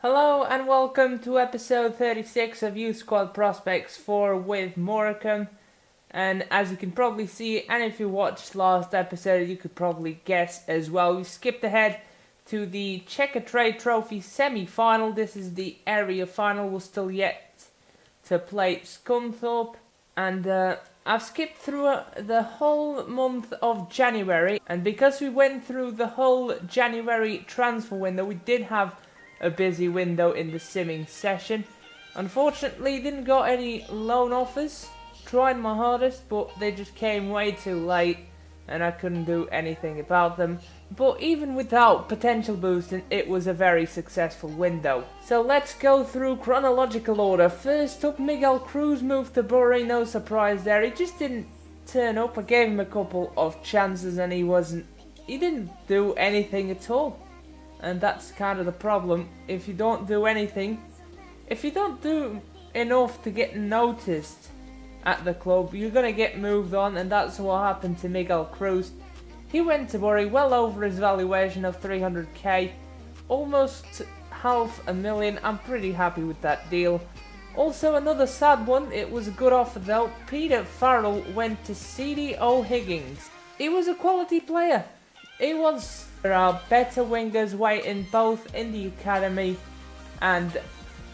Hello and welcome to episode 36 of Youth Squad Prospects 4 with Morecambe. And as you can probably see, and if you watched last episode, you could probably guess as well, we skipped ahead to the Checker Trade Trophy semi-final. This is the area final. We're still yet to play Scunthorpe. And I've skipped through the whole month of January. And because we went through the whole January transfer window, we did have a busy window in the simming session. Unfortunately, didn't got any loan offers. Tried my hardest, but they just came way too late and I couldn't do anything about them. But even without potential boosting, it was a very successful window. So let's go through chronological order. First up, Miguel Cruz moved to Bury. No surprise there. He just didn't turn up. I gave him a couple of chances and he didn't do anything at all. And that's kind of the problem. If you don't do anything, if you don't do enough to get noticed at the club, you're going to get moved on, and that's what happened to Miguel Cruz. He went to Bury well over his valuation of 300k, almost $500,000. I'm pretty happy with that deal. Also another sad one, it was a good offer though. Peter Farrell went to CD O'Higgins. He was a quality player. He was. There are better wingers waiting both in the academy and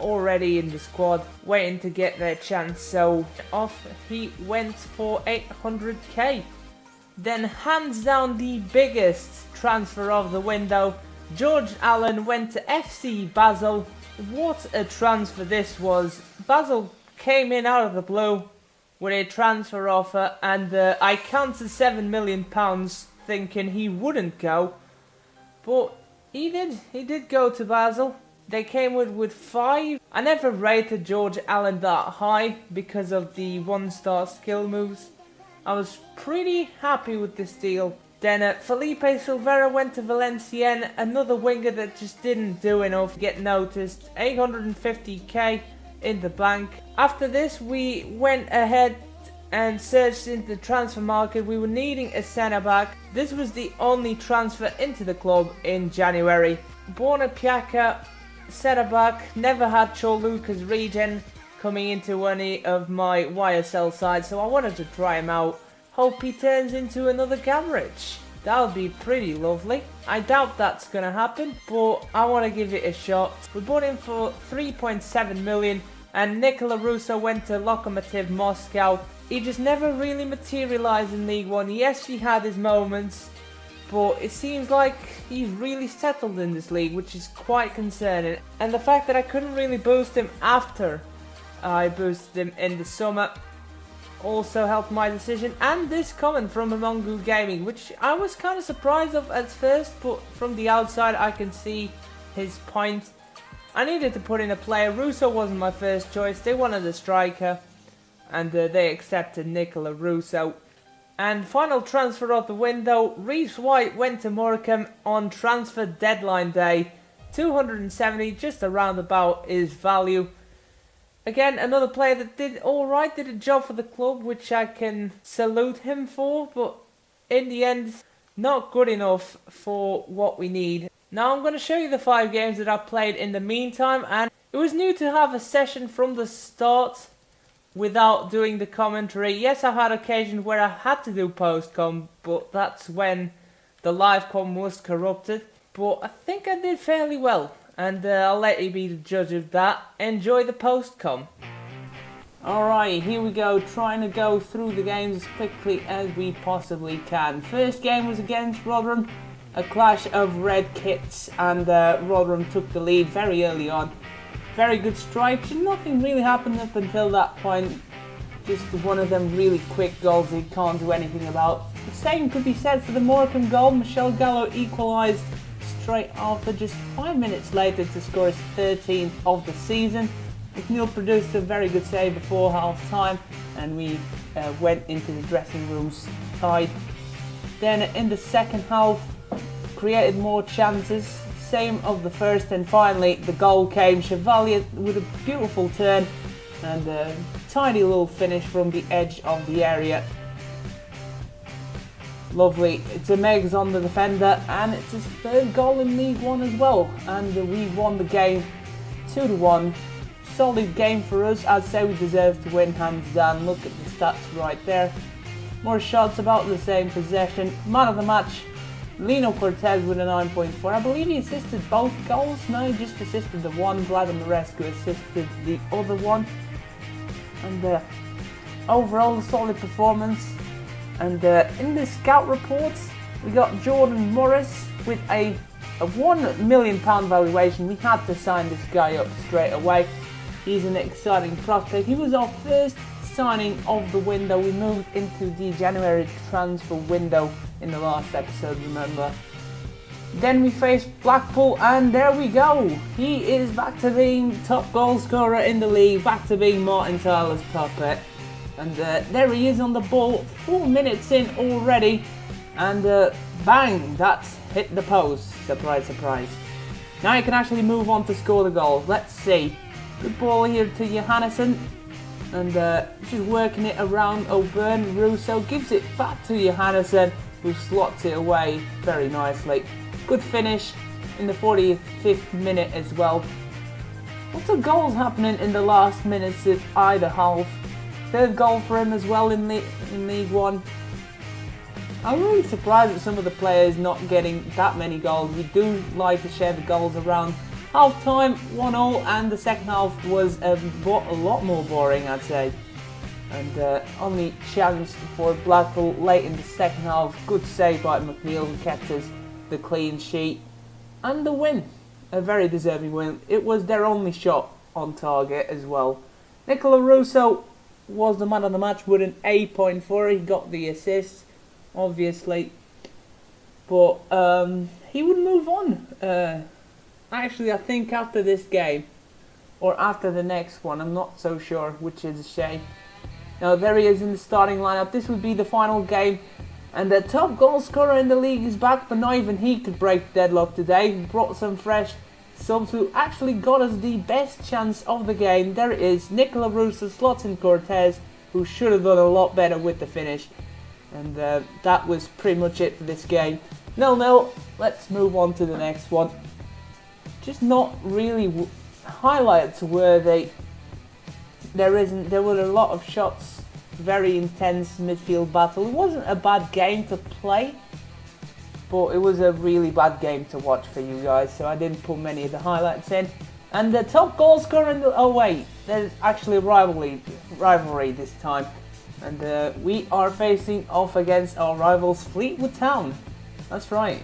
already in the squad, waiting to get their chance. So off he went for 800k. Then hands down the biggest transfer of the window, George Allen went to FC Basel. What a transfer this was. Basel came in out of the blue with a transfer offer, and I counted £7 million thinking he wouldn't go. But he did go to Basel. They came with 5. I never rated George Allen that high because of the 1-star skill moves. I was pretty happy with this deal. Then Felipe Silveira went to Valenciennes, another winger that just didn't do enough to get noticed. 850k in the bank. After this, we went ahead and searched into the transfer market. We were needing a centre-back. This was the only transfer into the club in January. Borna Piaka, centre-back, never had Choluka's regen coming into any of my YSL sides, so I wanted to try him out. Hope he turns into another Gamrich. That would be pretty lovely. I doubt that's going to happen, but I want to give it a shot. We bought him for 3.7 million, and Nicola Russo went to Lokomotiv Moscow. He just never really materialised in League One. Yes, he had his moments, but it seems like he's really settled in this league, which is quite concerning. And the fact that I couldn't really boost him after I boosted him in the summer also helped my decision. And this comment from Amongu Gaming, which I was kind of surprised of at first, but from the outside I can see his point. I needed to put in a player. Russo wasn't my first choice. They wanted a striker, and they accepted Nicola Russo. And final transfer of the window, Reece White went to Morecambe on transfer deadline day. 270, just around about his value. Again, another player that did alright, did a job for the club, which I can salute him for, but in the end, not good enough for what we need. Now I'm going to show you the 5 games that I played in the meantime, and it was new to have a session from the start without doing the commentary. Yes, I've had occasions where I had to do post-com, but that's when the live-com was corrupted. But I think I did fairly well, and I'll let you be the judge of that. Enjoy the post-com. Alright, here we go, trying to go through the games as quickly as we possibly can. First game was against Rotherham, a clash of red kits, and Rotherham took the lead very early on. Very good strikes, and nothing really happened up until that point. Just one of them really quick goals you can't do anything about. The same could be said for the Morecambe goal. Michel Gallo equalised straight after, just 5 minutes later, to score his 13th of the season. McNeil produced a very good save before half time, and we went into the dressing rooms tied. Then in the second half, created more chances. Same of the first, and finally the goal came. Chevalier with a beautiful turn and a tiny little finish from the edge of the area. Lovely. It's a Megs on the defender, and it's his 3rd goal in League One as well, and we won the game 2-1. Solid game for us. I'd say we deserve to win hands down. Look at the stats right there. More shots, about the same possession. Man of the match, Lino Cortez with a 9.4. I believe he assisted both goals. No, he just assisted the one. Vladimir Rescu assisted the other one. And overall, a solid performance. And in the scout reports, we got Jordan Morris with a £1 million valuation. We had to sign this guy up straight away. He's an exciting prospect. He was our first signing of the window. We moved into the January transfer window in the last episode, remember. Then we faced Blackpool, and there we go. He is back to being top goal scorer in the league, back to being Martin Tyler's puppet. And there he is on the ball, 4 minutes in already. And bang, that's hit the post. Surprise, surprise. Now you can actually move on to score the goals. Let's see. Good ball here to Johannesson. And just working it around O'Byrne. Russo gives it back to Johannesson, who slots it away very nicely. Good finish in the 45th minute as well. Lots of goals happening in the last minutes of either half. Third goal for him as well in League One. I'm really surprised at some of the players not getting that many goals. We do like to share the goals around. Half time 1-0, and the second half was a lot more boring, I'd say. And only chance for Blackpool late in the second half. Good save by McNeil, who kept us the clean sheet. And the win. A very deserving win. It was their only shot on target as well. Nicola Russo was the man of the match with an 8.4. He got the assist, obviously. But he would move on. Actually, I think after this game, or after the next one, I'm not so sure, which is a shame. Now there he is in the starting lineup. This would be the final game, and the top goal scorer in the league is back, but not even he could break the deadlock today. He brought some fresh subs who actually got us the best chance of the game. There it is, Nicola Russo slots in Cortez, who should have done a lot better with the finish. And that was pretty much it for this game. 0-0. Let's move on to the next one. Just not really highlights worthy. There were a lot of shots, very intense midfield battle. It wasn't a bad game to play, but it was a really bad game to watch for you guys, so I didn't put many of the highlights in. And the top goal scorer in the... Oh wait, there's actually a rivalry this time. And we are facing off against our rivals Fleetwood Town. That's right.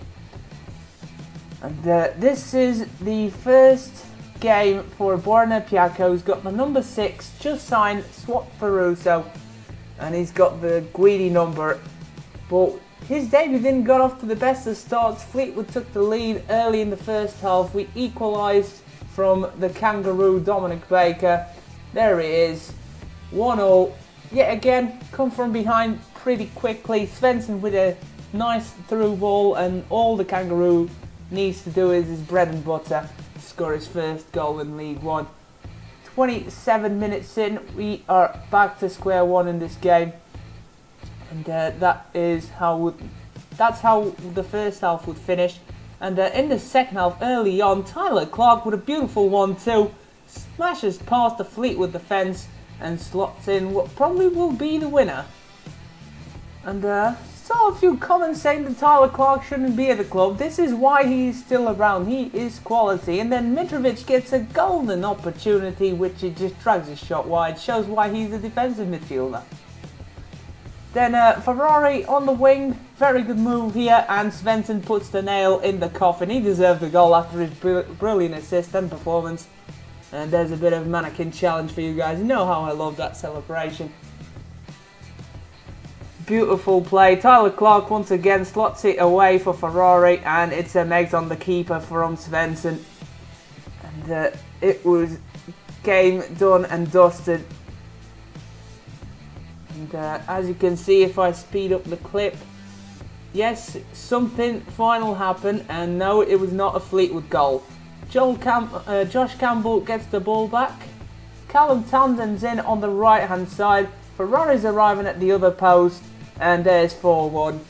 And this is the first game for Borna Piacco, who's got the number 6, just signed, swapped for Russo, and he's got the Guidi number. But his debut didn't get off to the best of starts. Fleetwood took the lead early in the first half. We equalised from the Kangaroo Dominic Baker. There he is, 1-0. Yet again, come from behind pretty quickly. Svensson with a nice through ball, and all the Kangaroo needs to do is his bread and butter to score his first goal in League One. 27 minutes in, we are back to square one in this game, and that's how the first half would finish. And in the second half, early on, Tyler Clark with a beautiful 1-2 smashes past the Fleetwood defence and slots in what probably will be the winner. And saw a few comments saying that Tyler Clark shouldn't be at the club. This is why he's still around. He is quality. And then Mitrovic gets a golden opportunity, which he just drags his shot wide. Shows why he's a defensive midfielder. Then Ferrari on the wing. Very good move here. And Svensson puts the nail in the coffin. He deserved the goal after his brilliant assist and performance. And there's a bit of a mannequin challenge for you guys. You know how I love that celebration. Beautiful play. Tyler Clark once again slots it away for Ferrari, and it's a Megs on the keeper from Svensson. And it was game done and dusted. And as you can see, if I speed up the clip, yes, something final happened, and no, it was not a Fleetwood goal. Josh Campbell gets the ball back. Callum Townsend's in on the right hand side. Ferrari's arriving at the other post. And there's 4-1.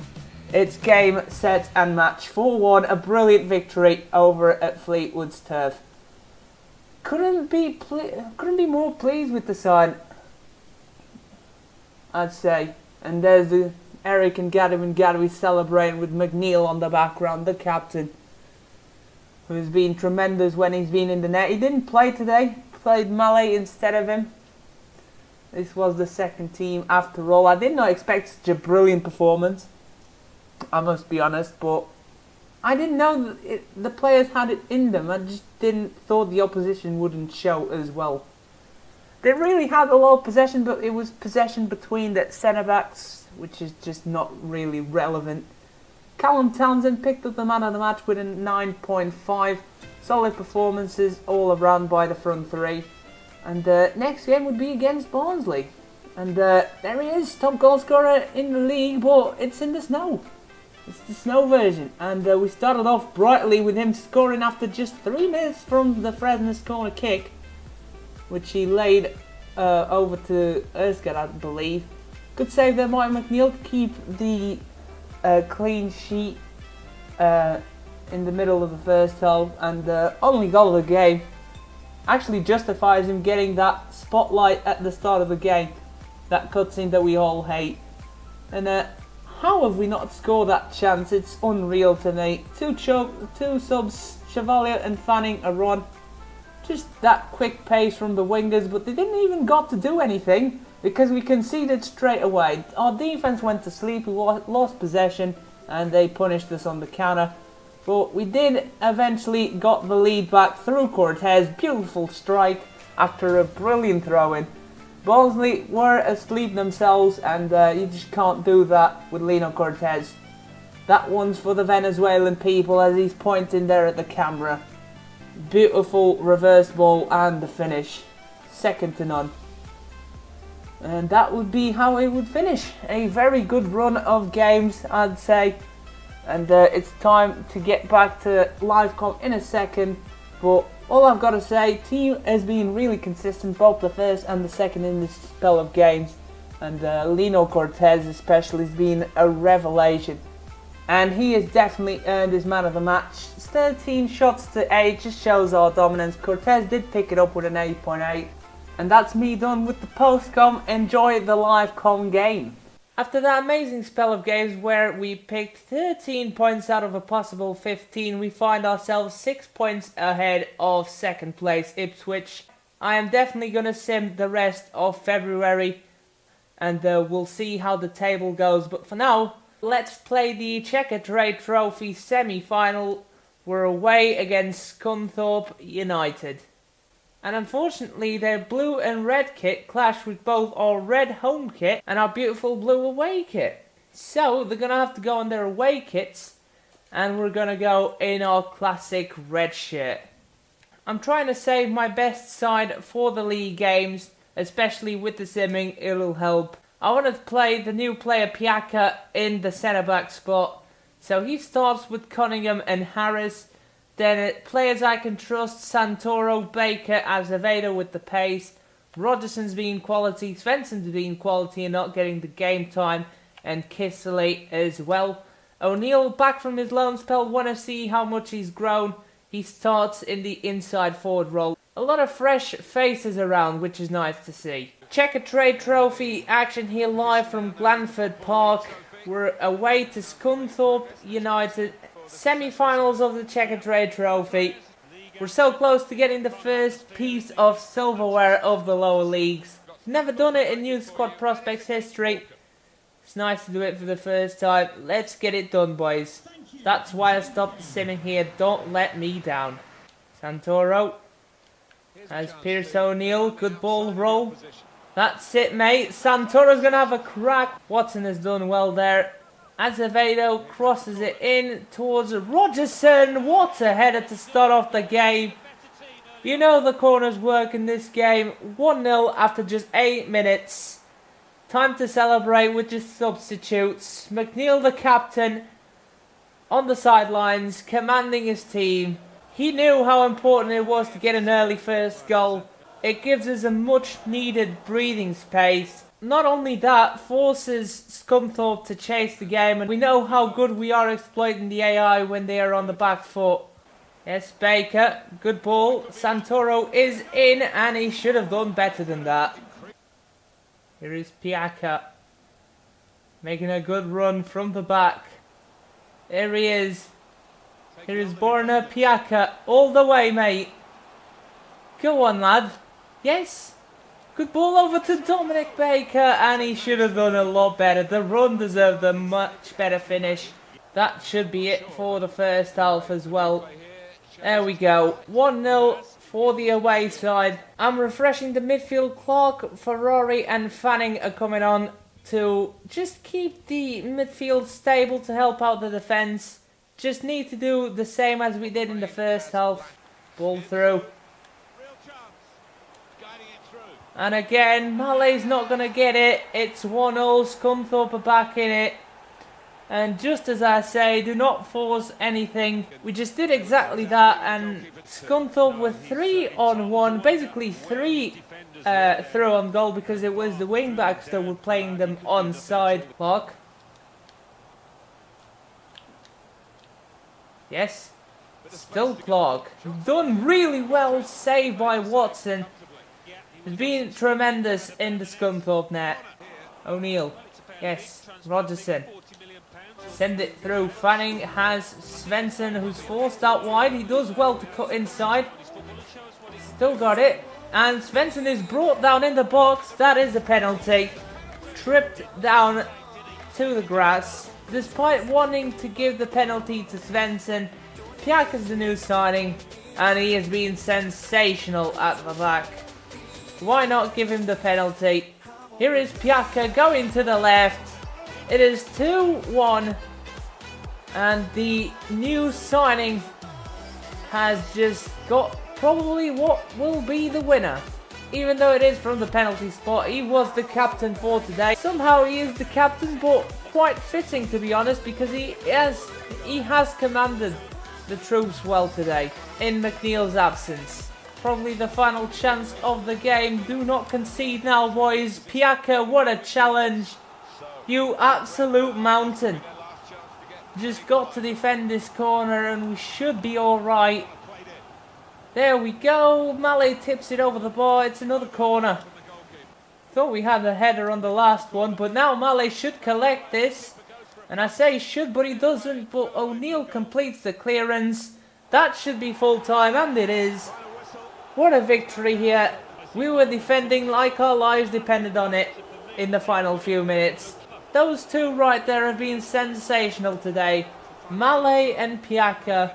It's game, set and match. 4-1, a brilliant victory over at Fleetwood's turf. couldn't be more pleased with the side, I'd say. And there's the Eric and Gadawi celebrating with McNeil on the background, the captain, who's been tremendous when he's been in the net. He didn't play today, played Malay instead of him. This was the second team after all. I did not expect such a brilliant performance, I must be honest, but I didn't know that the players had it in them. I just didn't thought the opposition wouldn't show as well. They really had a lot of possession, but it was possession between the centre-backs, which is just not really relevant. Callum Townsend picked up the man of the match with a 9.5. Solid performances all around by the front three. And next game would be against Barnsley. And there he is, top goal scorer in the league, but it's in the snow. It's the snow version. And we started off brightly with him scoring after just 3 minutes from the Fresnes corner kick, which he laid over to Erskine, I believe. Good save there, Mike McNeil, to keep the clean sheet in the middle of the first half. And only goal of the game actually justifies him getting that spotlight at the start of the game. That cutscene that we all hate. And how have we not scored that chance? It's unreal to me. Two subs, Chevalier and Fanning are on. Just that quick pace from the wingers, but they didn't even got to do anything because we conceded straight away. Our defense went to sleep, we lost possession, and they punished us on the counter. But we did eventually got the lead back through Cortez. Beautiful strike after a brilliant throw-in. Barnsley were asleep themselves, and you just can't do that with Lino Cortez. That one's for the Venezuelan people as he's pointing there at the camera. Beautiful reverse ball and the finish. Second to none. And that would be how it would finish. A very good run of games, I'd say. And it's time to get back to live comp in a second. But all I've got to say, team has been really consistent, both the first and the second in this spell of games. And Lino Cortez especially has been a revelation. And he has definitely earned his man of the match. 13 shots to 8 just shows our dominance. Cortez did pick it up with an 8.8. And that's me done with the post-com. Enjoy the live com game. After that amazing spell of games where we picked 13 points out of a possible 15, we find ourselves 6 points ahead of second place Ipswich. I am definitely going to sim the rest of February and we'll see how the table goes. But for now, let's play the Checker Trade Trophy semi-final. We're away against Scunthorpe United. And unfortunately their blue and red kit clash with both our red home kit and our beautiful blue away kit. So they're going to have to go on their away kits and we're going to go in our classic red shirt. I'm trying to save my best side for the league games, especially with the simming, it'll help. I wanted to play the new player Piaka in the centre back spot. So he starts with Cunningham and Harris. Then players I can trust, Santoro, Baker, Azevedo with the pace. Rogerson's being quality, Svensson's being quality and not getting the game time. And Kisseley as well. O'Neill back from his loan spell, want to see how much he's grown. He starts in the inside forward role. A lot of fresh faces around, which is nice to see. Checker Trade Trophy action here live from Glanford Park. We're away to Scunthorpe United. Semi-finals of the Checker Trade Trophy. We're so close to getting the first piece of silverware of the lower leagues. Never done it in Youth Squad Prospects history. It's nice to do it for the first time. Let's get it done, boys. That's why I stopped simming here. Don't let me down. Santoro has Pierce O'Neill. Good ball roll. That's it, mate. Santoro's going to have a crack. Watson has done well there. Azevedo crosses it in towards Rogerson. What a header to start off the game. You know the corners work in this game. 1-0 after just 8 minutes. Time to celebrate with just substitutes. McNeil, the captain, on the sidelines, commanding his team. He knew how important it was to get an early first goal. It gives us a much needed breathing space. Not only that, forces Scunthorpe to chase the game, and we know how good we are exploiting the AI when they are on the back foot. Yes, Baker. Good ball. Santoro is in, and he should have done better than that. Here is Piaka. Making a good run from the back. There he is. Here is Borna Piaka. All the way, mate. Go on, lad. Yes. Good ball over to Dominic Baker, and he should have done a lot better. The run deserved a much better finish. That should be it for the first half as well. There we go. 1-0 for the away side. I'm refreshing the midfield. Clark, Ferrari and Fanning are coming on to just keep the midfield stable to help out the defence. Just need to do the same as we did in the first half. Ball through. And again, Malay's not going to get it. It's 1-0. Scunthorpe are back in it. And just as I say, do not force anything. We just did exactly that. And Scunthorpe were 3-on-1. Basically 3 through on goal because it was the wing backs that were playing them onside. Clark. Yes. Still Clark. Done really well. Saved by Watson. Has been tremendous in the Scunthorpe net. O'Neill. Yes. Rogerson. Send it through. Fanning has Svensson, who's forced out wide. He does well to cut inside. Still got it. And Svensson is brought down in the box. That is a penalty. Tripped down to the grass. Despite wanting to give the penalty to Svensson, Piaka's the new signing, and he has been sensational at the back. Why not give him the penalty? Here is Piaka going to the left. It is 2-1, and the new signing has just got probably what will be the winner. Even though it is from the penalty spot, he was the captain for today. Somehow he is the captain, but quite fitting to be honest, because he has commanded the troops well today in McNeil's absence. Probably the final chance of the game. Do not concede now, boys. Piaka, what a challenge. You absolute mountain. Just got to defend this corner and we should be alright. There we go. Malay tips it over the bar. It's another corner. Thought we had a header on the last one, but now Malay should collect this. And I say should, but he doesn't. But O'Neill completes the clearance. That should be full time, and it is. What a victory here. We were defending like our lives depended on it in the final few minutes. Those two right there have been sensational today. Malay and Piaka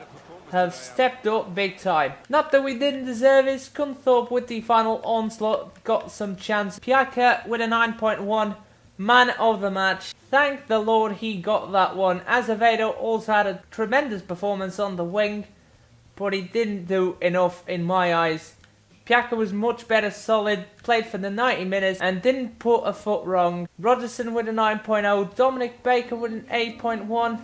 have stepped up big time. Not that we didn't deserve it. Scunthorpe with the final onslaught got some chance. Piaka with a 9.1. Man of the match. Thank the Lord he got that one. Azevedo also had a tremendous performance on the wing, but he didn't do enough in my eyes. Piaka was much better solid, played for the 90 minutes and didn't put a foot wrong. Rogerson with a 9.0, Dominic Baker with an 8.1.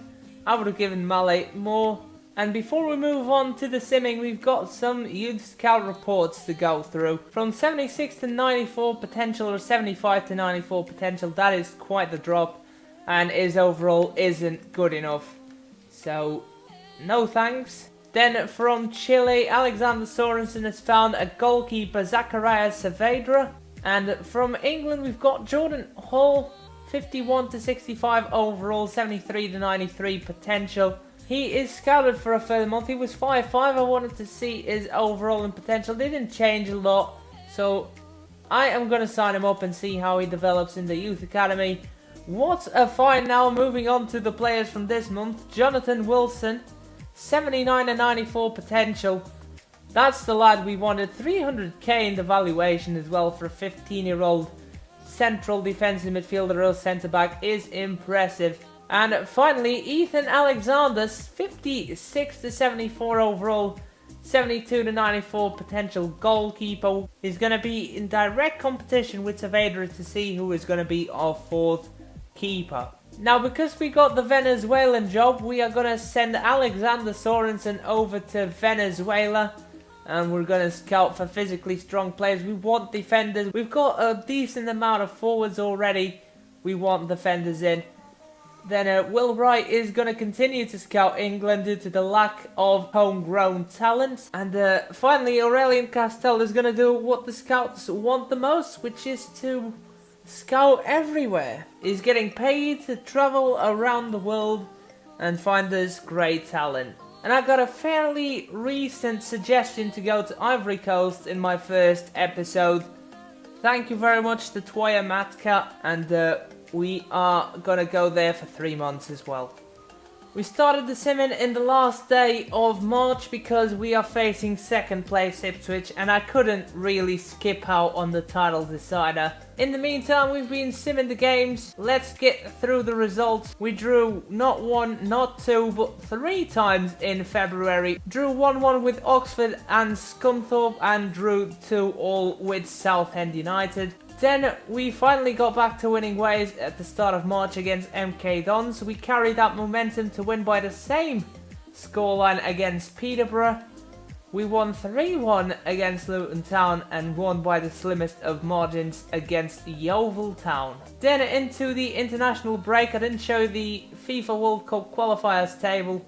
I would have given Malay more. And before we move on to the simming, we've got some youth scout reports to go through. From 76 to 94 potential, or 75 to 94 potential, that is quite the drop. And his overall isn't good enough. So, no thanks. Then from Chile, Alexander Sorensen has found a goalkeeper, Zacharias Saavedra. And from England, we've got Jordan Hall, 51 to 65 overall, 73 to 93 potential. He is scouted for a further month. He was 5'5". I wanted to see his overall and potential. They didn't change a lot. So I am going to sign him up and see how he develops in the youth academy. What a find now. Moving on to the players from this month. Jonathan Wilson, 79 to 94 potential. That's the lad we wanted. 300k in the valuation as well for a 15-year-old central defensive midfielder or centre-back is impressive. And finally, Ethan Alexander, 56 to 74 overall, 72 to 94 potential goalkeeper. Is going to be in direct competition with Saavedra to see who is going to be our fourth keeper. Now, because we got the Venezuelan job, we are going to send Alexander Sorensen over to Venezuela. And we're going to scout for physically strong players. We want defenders. We've got a decent amount of forwards already. We want defenders in. Then Will Wright is going to continue to scout England due to the lack of homegrown talent. And finally, Aurelian Castell is going to do what the scouts want the most, which is to scout everywhere. He's getting paid to travel around the world and find this great talent. And I got a fairly recent suggestion to go to Ivory Coast in my first episode. Thank you very much to Toya Matka, and we are gonna go there for 3 months as well. We started the simming in the last day of March because we are facing second place Ipswich, and I couldn't really skip out on the title decider. In the meantime, we've been simming the games. Let's get through the results. We drew not 1, not 2, but 3 times in February. Drew 1-1 with Oxford and Scunthorpe, and drew 2-2 with Southend United. Then we finally got back to winning ways at the start of March against MK Dons. We carried that momentum to win by the same scoreline against Peterborough. We won 3-1 against Fleetwood Town and won by the slimmest of margins against Yeovil Town. Then into the international break. I didn't show the FIFA World Cup qualifiers table,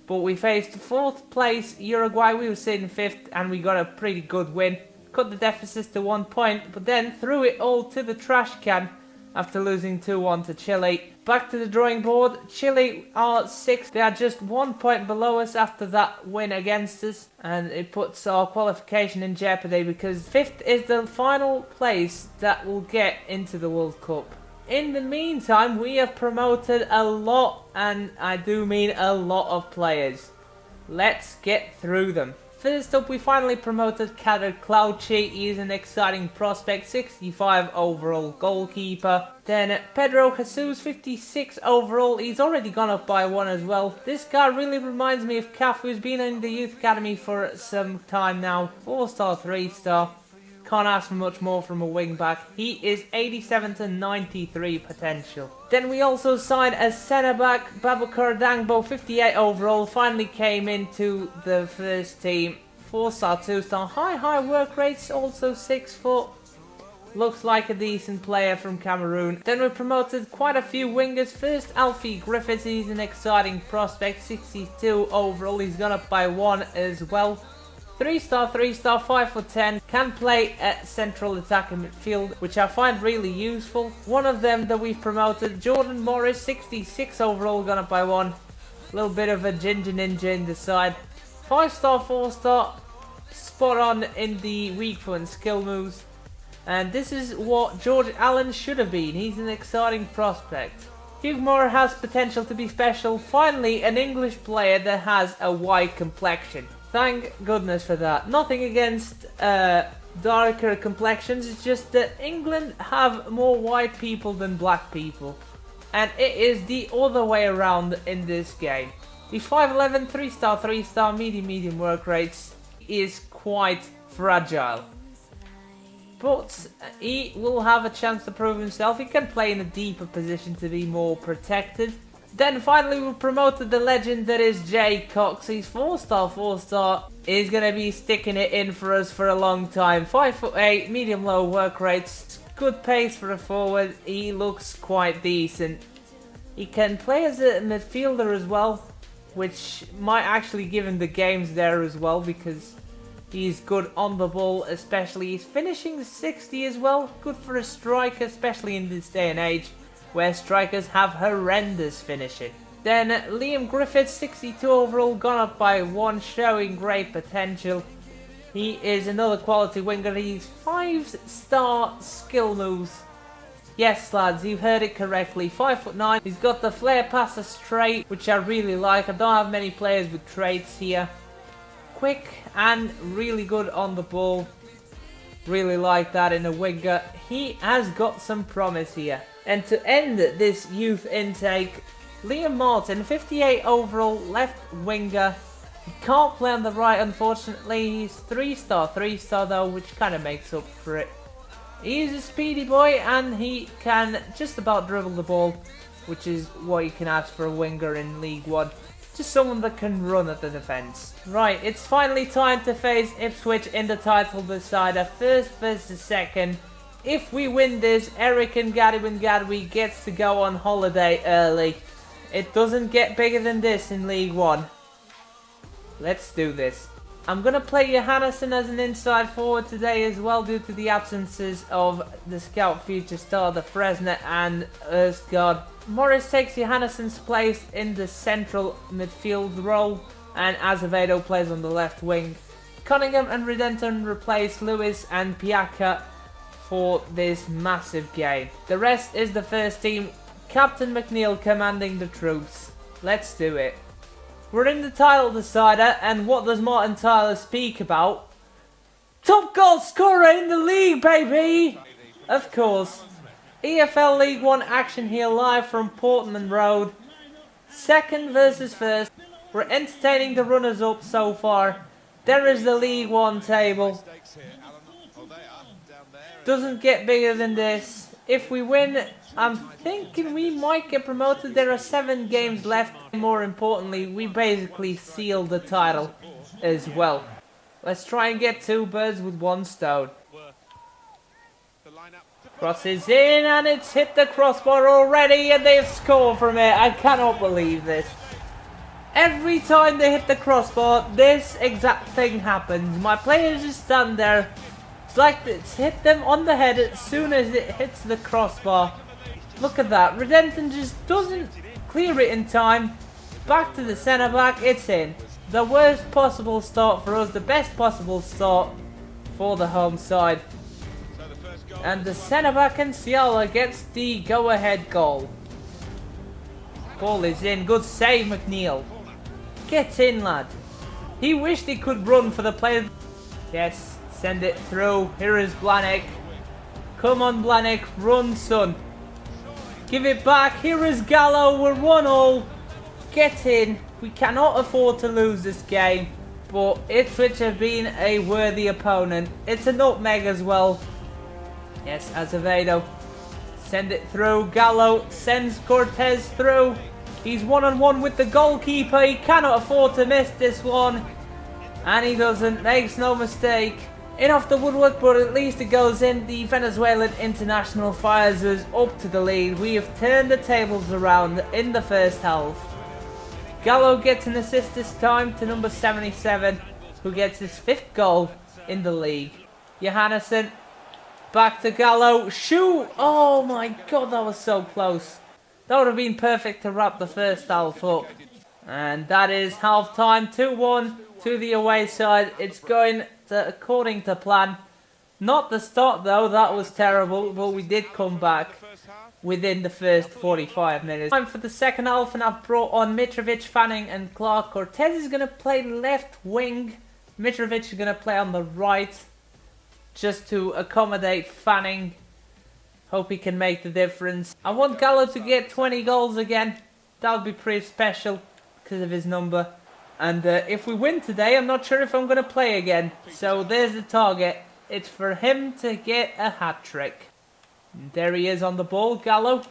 but we faced 4th place Uruguay. We were sitting 5th and we got a pretty good win. Cut the deficit to 1 point, but then threw it all to the trash can after losing 2-1 to Chile. Back to the drawing board. Chile are 6th. They are just 1 point below us after that win against us, and it puts our qualification in jeopardy because 5th is the final place that will get into the World Cup. In the meantime, we have promoted a lot, and I do mean a lot of players. Let's get through them. First up, we finally promoted Kader Clouchy. He is an exciting prospect, 65 overall goalkeeper. Then Pedro Jesus, 56 overall. He's already gone up by 1 as well. This guy really reminds me of Cafu, who's been in the youth academy for some time now. 4-star, 3-star. Can't ask for much more from a wing back. He is 87 to 93 potential. Then we also signed a centre back, Babakar Dangbo, 58 overall. Finally came into the first team. 4-star, 2-star, high work rates, also 6 foot. Looks like a decent player from Cameroon. Then we promoted quite a few wingers. First, Alfie Griffiths. He's an exciting prospect, 62 overall. He's gone up by 1 as well. 3-star, 3-star, 5'10", can play at central attacking midfield, which I find really useful. One of them that we've promoted, Jordan Morris, 66 overall, gone up by 1. A little bit of a ginger ninja in the side. 5-star, 4-star, spot on in the weak foot and skill moves. And this is what George Allen should have been. He's an exciting prospect. Hugh Moore has potential to be special. Finally, an English player that has a white complexion. Thank goodness for that. Nothing against darker complexions, it's just that England have more white people than black people. And it is the other way around in this game. He's 5'11", 3-star, 3-star, medium work rates. He is quite fragile. But he will have a chance to prove himself. He can play in a deeper position to be more protected. Then finally we promoted the legend that is Jay Cox. He's 4-star, 4-star. He's going to be sticking it in for us for a long time. 5'8", medium-low work rates. Good pace for a forward. He looks quite decent. He can play as a midfielder as well, which might actually give him the games there as well because he's good on the ball, especially. He's finishing 60 as well. Good for a striker, especially in this day and age, where strikers have horrendous finishing. Then Liam Griffiths, 62 overall, gone up by 1, showing great potential. He is another quality winger. He's 5-star skill moves. Yes lads, you've heard it correctly, 5'9". He's got the flair passes trait, which I really like. I don't have many players with traits here. Quick and really good on the ball. Really like that in a winger. He has got some promise here. And to end this youth intake, Liam Martin, 58 overall, left winger. He can't play on the right, unfortunately. He's 3-star, 3-star though, which kind of makes up for it. He's a speedy boy and he can just about dribble the ball, which is what you can ask for a winger in League 1. Just someone that can run at the defence. Right, it's finally time to face Ipswich in the title decider. First versus second. If we win this, Eric and Gadwin gets to go on holiday early. It doesn't get bigger than this in League One. Let's do this. I'm going to play Johannesson as an inside forward today as well due to the absences of the scout future star, the Fresner and Ørsgaard. Morris takes Johannesson's place in the central midfield role and Azevedo plays on the left wing. Cunningham and Redenton replace Lewis and Piaka for this massive game. The rest is the first team. Captain McNeil commanding the troops. Let's do it. We're in the title decider, and what does Martin Tyler speak about? Top goal scorer in the league, baby! Of course. EFL League One action here live from Portman Road. Second versus first. We're entertaining the runners-up so far. There is the League One table. Doesn't get bigger than this. If we win, I'm thinking we might get promoted. There are 7 games left. More importantly, we basically sealed the title as well. Let's try and get 2 birds with 1 stone. Crosses in and it's hit the crossbar already and they've scored from it. I cannot believe this. Every time they hit the crossbar, this exact thing happens. My players just stand there. It's like it's hit them on the head as soon as it hits the crossbar. Look at that. Redenton just doesn't clear it in time. Back to the centre back. It's in. The worst possible start for us. The best possible start for the home side. And the centre back and Ciala gets the go ahead goal. Ball is in. Good save, McNeil. Get in, lad. He wished he could run for the player. Yes. Send it through. Here is Blanek. Come on, Blanek. Run, son. Give it back. Here is Gallo. We're 1-1. Get in. We cannot afford to lose this game. But Ipswich have been a worthy opponent. It's a nutmeg as well. Yes, Azevedo. Send it through. Gallo sends Cortez through. He's 1-on-1 with the goalkeeper. He cannot afford to miss this one. And he doesn't. Makes no mistake. In off the woodwork, but at least it goes in. The Venezuelan international fires us up to the lead. We have turned the tables around in the first half. Gallo gets an assist this time to number 77, who gets his 5th goal in the league. Johannesson, back to Gallo. Shoot! Oh my god, that was so close. That would have been perfect to wrap the first half up. And that is half time, 2-1 to the away side. It's going according to plan. Not the start though, that was terrible, but we did come back within the first 45 minutes. Time for the second half, and I've brought on Mitrovic, Fanning and Clark. Cortez is going to play left wing. Mitrovic is going to play on the right, just to accommodate Fanning. Hope he can make the difference. I want Gallo to get 20 goals again. That would be pretty special because of his number. And if we win today, I'm not sure if I'm going to play again. So there's the target. It's for him to get a hat-trick. There he is on the ball, Gallo.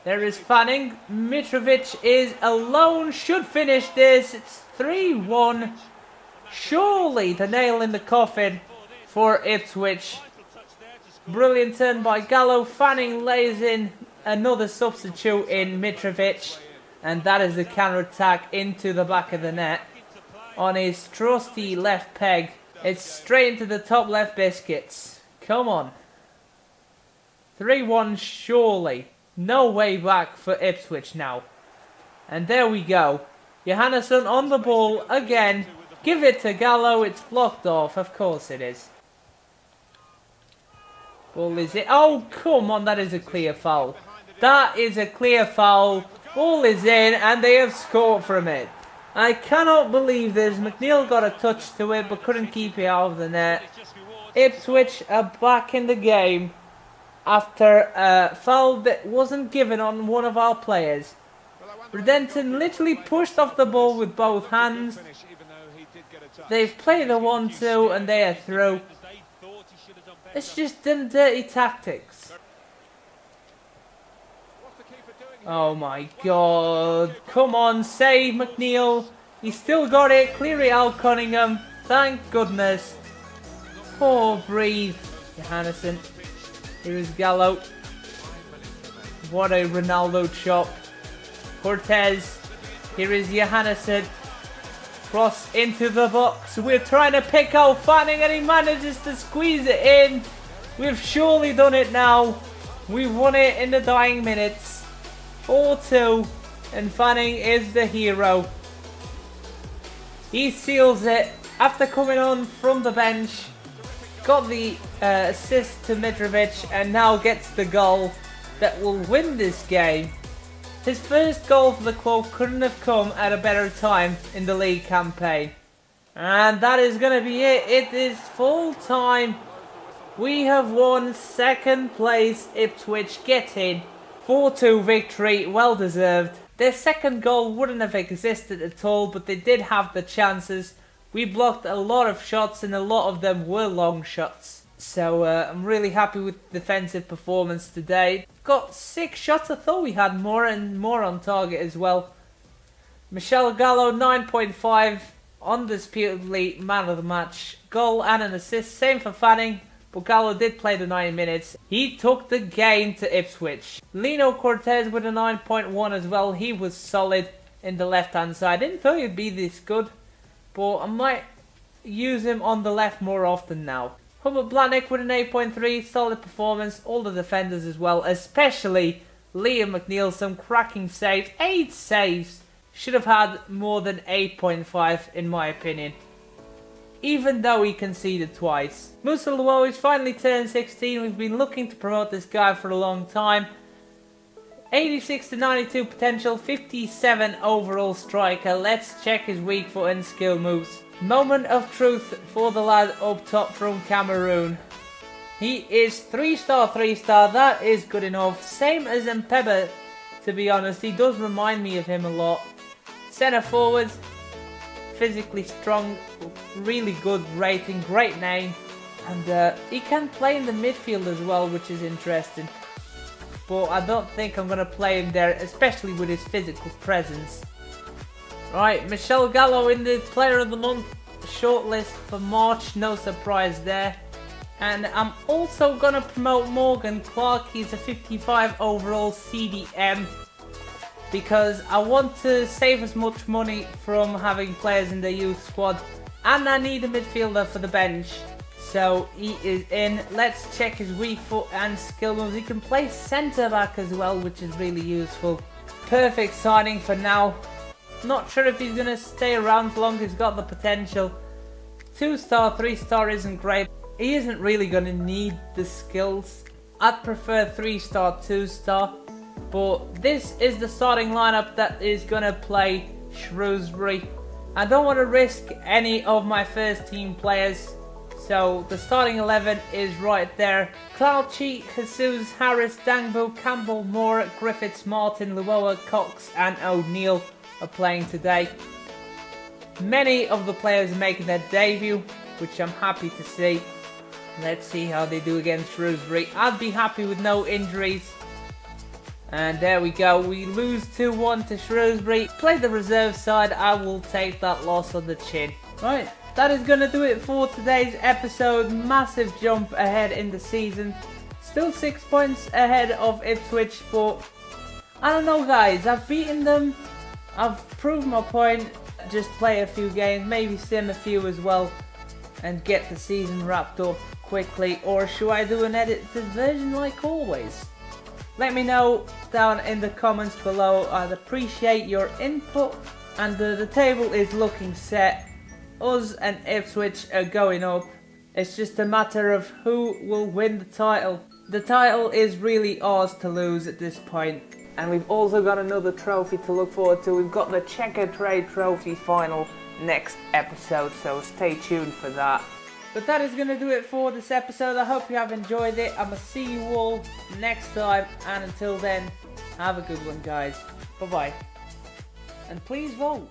There is Fanning. Mitrovic is alone. Should finish this. It's 3-1. Surely the nail in the coffin for Ipswich. Brilliant turn by Gallo. Fanning lays in another substitute in Mitrovic. And that is the counter-attack into the back of the net. On his trusty left peg. It's straight into the top left biscuits. Come on. 3-1 surely. No way back for Ipswich now. And there we go. Johannesson on the ball again. Give it to Gallo. It's blocked off. Of course it is. Ball is it. Oh, come on. That is a clear foul. That is a clear foul. Ball is in and they have scored from it. I cannot believe this. McNeil got a touch to it but couldn't keep it out of the net. Ipswich are back in the game after a foul that wasn't given on one of our players. Redenton literally pushed off the ball with both hands. They've played a 1-2 and they are through. It's just them dirty tactics. Oh my god. Come on, save McNeil. He's still got it. Clear it out, Cunningham. Thank goodness. Oh, breathe. Johannesson. Here is Gallo. What a Ronaldo chop. Cortez. Here is Johannesson. Cross into the box. We're trying to pick out Fanning and he manages to squeeze it in. We've surely done it now. We've won it in the dying minutes. 4-2. And Fanning is the hero. He seals it after coming on from the bench. Got the assist to Mitrovic and now gets the goal that will win this game. His first goal for the club couldn't have come at a better time in the league campaign. And that is going to be it. It is full time. We have won second place. Ipswich get in. 4-2 victory, well deserved. Their second goal wouldn't have existed at all, but they did have the chances. We blocked a lot of shots and a lot of them were long shots. So I'm really happy with the defensive performance today. Got 6 shots. I thought we had more and more on target as well. Michel Gallo 9.5, undisputedly man of the match. Goal and an assist, same for Fanning, but Gallo did play the 90 minutes. He took the game to Ipswich. Lino Cortez with a 9.1 as well. He was solid in the left hand side. Didn't think he'd be this good, but I might use him on the left more often now. Hubert Blanik with an 8.3, solid performance, all the defenders as well, especially Liam McNeil, some cracking saves, 8 saves, should have had more than 8.5 in my opinion, even though he conceded twice. Musa Luo is finally turned 16, we've been looking to promote this guy for a long time. 86 to 92 potential, 57 overall striker. Let's check his weak foot and skill moves. Moment of truth for the lad up top from Cameroon. He is 3-star, 3-star. That is good enough. Same as Mpebe, to be honest. He does remind me of him a lot. Centre forward, physically strong, really good rating, great name. And he can play in the midfield as well, which is interesting. But I don't think I'm going to play him there, especially with his physical presence. Right, Michel Gallo in the Player of the Month shortlist for March, no surprise there. And I'm also going to promote Morgan Clark, he's a 55 overall CDM. Because I want to save as much money from having players in the youth squad. And I need a midfielder for the bench. So he is in. Let's check his weak foot and skill moves. He can play centre back as well, which is really useful. Perfect signing for now. Not sure if he's going to stay around for long. He's got the potential. 2-star, 3-star isn't great. He isn't really going to need the skills. I'd prefer 3-star, 2-star. But this is the starting lineup that is going to play Shrewsbury. I don't want to risk any of my first team players. So the starting 11 is right there. Clouchy, Jesus, Harris, Dangbo, Campbell, Moore, Griffiths, Martin, Luoa, Cox and O'Neill are playing today. Many of the players are making their debut, which I'm happy to see. Let's see how they do against Shrewsbury. I'd be happy with no injuries. And there we go, we lose 2-1 to Shrewsbury. Play the reserve side, I will take that loss on the chin. Right. That is going to do it for today's episode. Massive jump ahead in the season. Still 6 points ahead of Ipswich, but I don't know guys. I've beaten them. I've proved my point. Just play a few games, maybe sim a few as well, and get the season wrapped up quickly. Or should I do an edited version like always? Let me know down in the comments below. I'd appreciate your input. And the table is looking set. Us and Ipswich are going up. It's just a matter of who will win the title. The title is really ours to lose at this point. And we've also got another trophy to look forward to. We've got the Checker Trade Trophy final next episode, so stay tuned for that. But that is going to do it for this episode. I hope you have enjoyed it. I'm going to see you all next time. And until then, have a good one guys. Bye bye. And please vote.